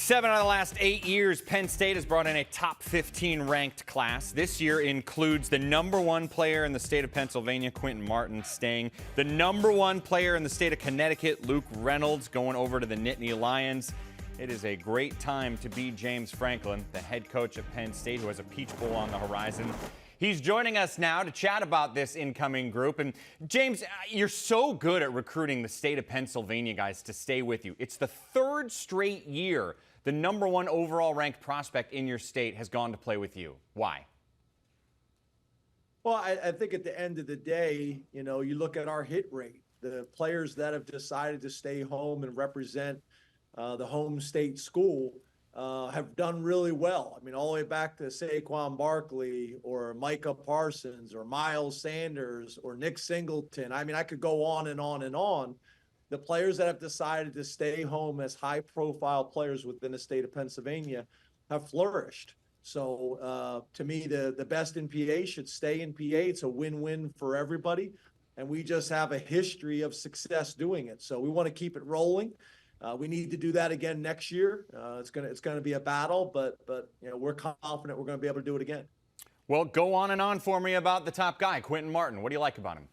7 out of the last 8 years, Penn State has brought in a top 15 ranked class. This year includes the #1 player in the state of Pennsylvania, Quentin Martin, staying. The #1 player in the state of Connecticut, Luke Reynolds, going over to the Nittany Lions. It is a great time to be James Franklin, the head coach at Penn State, who has a Peach Bowl on the horizon. He's joining us now to chat about this incoming group. And James, you're so good at recruiting the state of Pennsylvania guys to stay with you. It's the third straight year the #1 overall ranked prospect in your state has gone to play with you. Why? Well, I think at the end of the day, you look at our hit rate. The players that have decided to stay home and represent the home state school have done really well. I mean, all the way back to Saquon Barkley or Micah Parsons or Miles Sanders or Nick Singleton. I mean, I could go on and on and on. The players that have decided to stay home as high-profile players within the state of Pennsylvania have flourished. So to me, the best in PA should stay in PA. It's a win-win for everybody, and we just have a history of success doing it. So we want to keep it rolling. We need to do that again next year. It's gonna be a battle, but we're confident we're going to be able to do it again. Well, go on and on for me about the top guy, Quentin Martin. What do you like about him?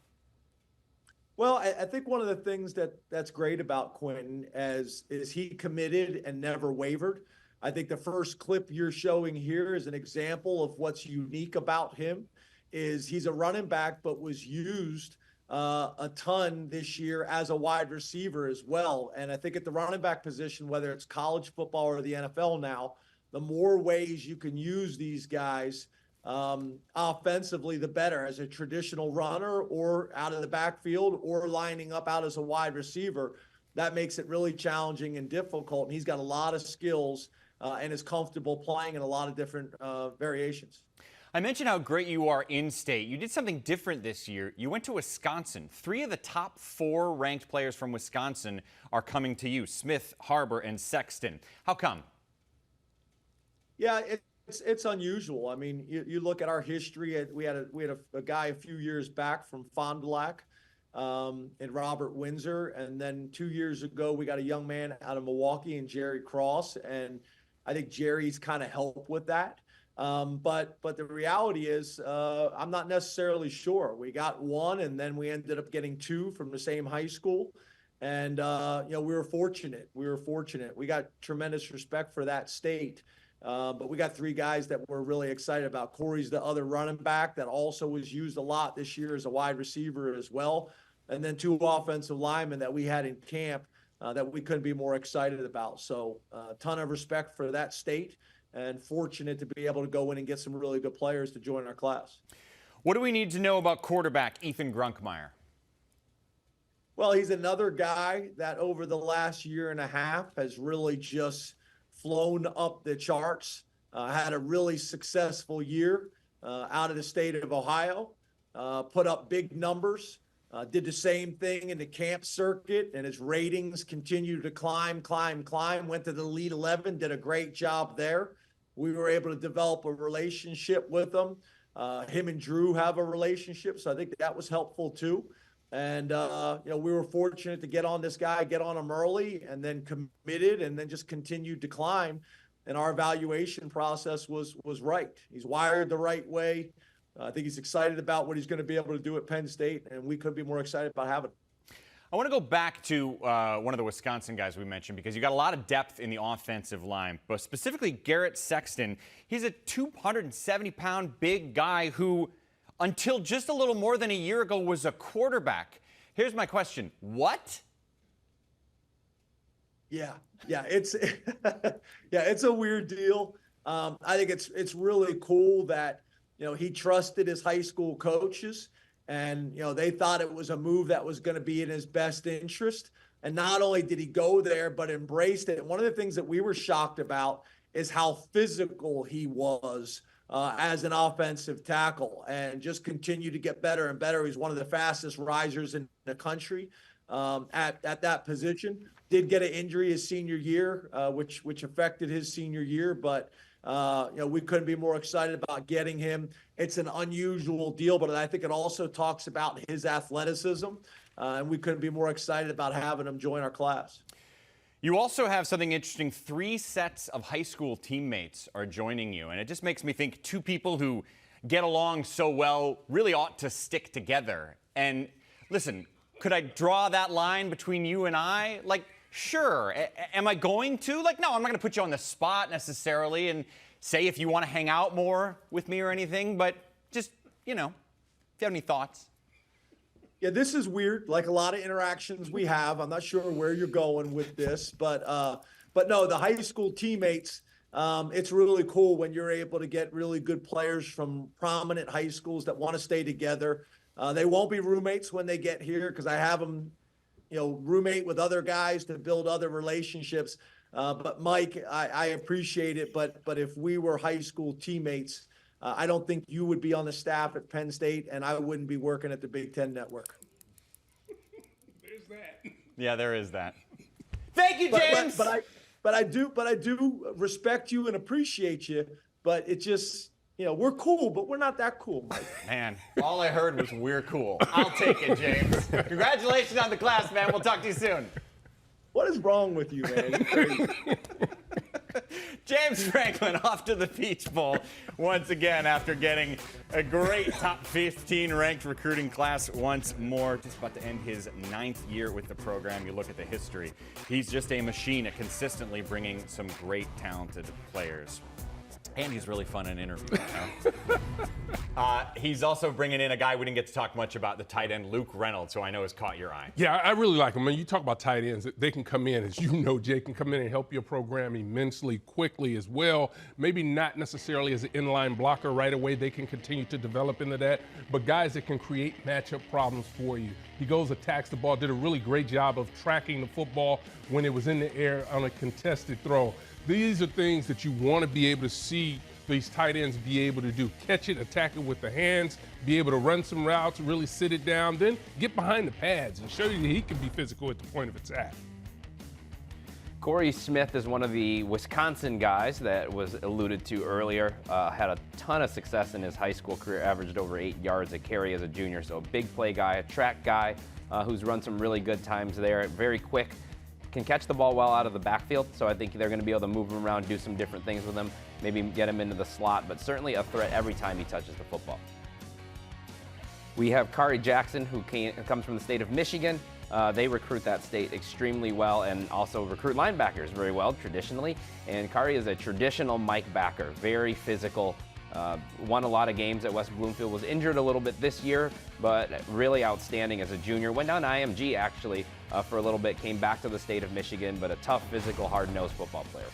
Well, I think one of the things that's great about Quentin is he committed and never wavered. I think the first clip you're showing here is an example of what's unique about him. Is he's a running back, but was used a ton this year as a wide receiver as well. And I think at the running back position, whether it's college football or the NFL now, the more ways you can use these guys offensively, the better, as a traditional runner or out of the backfield or lining up out as a wide receiver. That makes it really challenging and difficult. And he's got a lot of skills and is comfortable playing in a lot of different variations. I mentioned how great you are in state. You did something different this year. You went to Wisconsin. 3 of the top 4 ranked players from Wisconsin are coming to you: Smith, Harbor, and Sexton. How come? Yeah, it's unusual. I mean, you look at our history. We had a guy a few years back from Fond du Lac, and Robert Windsor, and then 2 years ago we got a young man out of Milwaukee and Jerry Cross, and I think Jerry's kind of helped with that. But the reality is, I'm not necessarily sure. We got 1, and then we ended up getting 2 from the same high school. And, we were fortunate. We got tremendous respect for that state. But we got 3 guys that we're really excited about. Corey's the other running back that also was used a lot this year as a wide receiver as well. And then 2 offensive linemen that we had in camp that we couldn't be more excited about. So a ton of respect for that state, and fortunate to be able to go in and get some really good players to join our class. What do we need to know about quarterback Ethan Grunkmeyer? Well, he's another guy that over the last year and a half has really just flown up the charts, had a really successful year out of the state of Ohio, put up big numbers, did the same thing in the camp circuit, and his ratings continued to climb, went to the Elite 11, did a great job there. We were able to develop a relationship with him. Him and Drew have a relationship, so I think that was helpful too. And, we were fortunate to get on him early, and then committed, and then just continued to climb. And our evaluation process was right. He's wired the right way. I think he's excited about what he's going to be able to do at Penn State, and we couldn't be more excited about having him. I want to go back to one of the Wisconsin guys we mentioned, because you got a lot of depth in the offensive line, but specifically Garrett Sexton. He's a 270-pound big guy who, until just a little more than a year ago, was a quarterback. Here's my question. What? Yeah, it's it's a weird deal. I think it's really cool that he trusted his high school coaches, and they thought it was a move that was going to be in his best interest. And not only did he go there, but embraced it. One of the things that we were shocked about is how physical he was as an offensive tackle, and just continued to get better and better. He's one of the fastest risers in the country at that position. Did get an injury his senior year, which affected his senior year, but we couldn't be more excited about getting him. It's an unusual deal, but I think it also talks about his athleticism, and we couldn't be more excited about having him join our class. You also have something interesting. 3 sets of high school teammates are joining you, and it just makes me think 2 people who get along so well really ought to stick together. And listen, could I draw that line between you and I? Like, sure. Am I going to? Like, no, I'm not going to put you on the spot necessarily and say if you want to hang out more with me or anything, but just, if you have any thoughts. Yeah, this is weird. Like a lot of interactions we have. I'm not sure where you're going with this, but no, the high school teammates, it's really cool when you're able to get really good players from prominent high schools that want to stay together. They won't be roommates when they get here because I have them, roommate with other guys to build other relationships. But Mike, I appreciate it. But if we were high school teammates, I don't think you would be on the staff at Penn State, and I wouldn't be working at the Big Ten Network. There's that. Yeah, there is that. Thank you, James. But I do respect you and appreciate you. But it just, we're cool, but we're not that cool, Mike. Man, all I heard was we're cool. I'll take it, James. Congratulations on the class, man. We'll talk to you soon. What is wrong with you, man? You're crazy. James Franklin off to the Peach Bowl once again after getting a great top 15 ranked recruiting class once more. Just about to end his 9th year with the program. You look at the history. He's just a machine at consistently bringing some great talented players. And he's really fun in interviews. He's also bringing in a guy we didn't get to talk much about, the tight end Luke Reynolds, who I know has caught your eye. Yeah, I really like him. When you talk about tight ends, they can come in, as you know, Jay, can come in and help your program immensely quickly as well. Maybe not necessarily as an inline blocker right away. They can continue to develop into that. But guys that can create matchup problems for you. He goes, attacks the ball, did a really great job of tracking the football when it was in the air on a contested throw. These are things that you want to be able to see these tight ends be able to do. Catch it, attack it with the hands, be able to run some routes, really sit it down, then get behind the pads and show you that he can be physical at the point of attack. Corey Smith is one of the Wisconsin guys that was alluded to earlier. Had a ton of success in his high school career, averaged over 8 yards a carry as a junior. So a big play guy, a track guy who's run some really good times there. Very quick, can catch the ball well out of the backfield. So I think they're going to be able to move him around, do some different things with him, maybe get him into the slot, but certainly a threat every time he touches the football. We have Kari Jackson, who comes from the state of Michigan. They recruit that state extremely well and also recruit linebackers very well traditionally. And Kari is a traditional Mike backer, very physical, won a lot of games at West Bloomfield, was injured a little bit this year, but really outstanding as a junior. Went down to IMG actually for a little bit, came back to the state of Michigan, but a tough, physical, hard-nosed football player.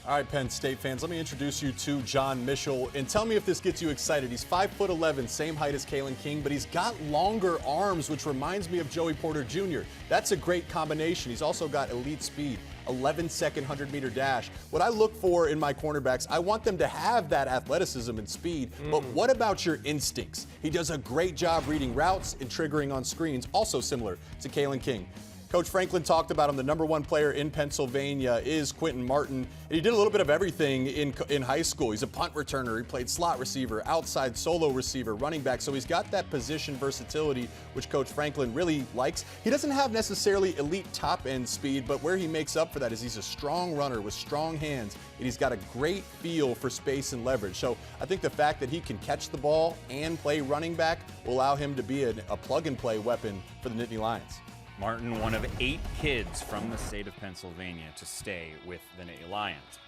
All right, Penn State fans, let me introduce you to John Mitchell, and tell me if this gets you excited. He's 5'11", same height as Kalen King, but he's got longer arms, which reminds me of Joey Porter Jr. That's a great combination. He's also got elite speed, 11-second 100-meter dash. What I look for in my cornerbacks, I want them to have that athleticism and speed, but what about your instincts? He does a great job reading routes and triggering on screens, also similar to Kalen King. Coach Franklin talked about him. The #1 player in Pennsylvania is Quentin Martin. And he did a little bit of everything in high school. He's a punt returner. He played slot receiver, outside solo receiver, running back. So he's got that position versatility, which Coach Franklin really likes. He doesn't have necessarily elite top-end speed, but where he makes up for that is he's a strong runner with strong hands, and he's got a great feel for space and leverage. So I think the fact that he can catch the ball and play running back will allow him to be a plug-and-play weapon for the Nittany Lions. Martin, one of 8 kids from the state of Pennsylvania to stay with the Nittany Lions.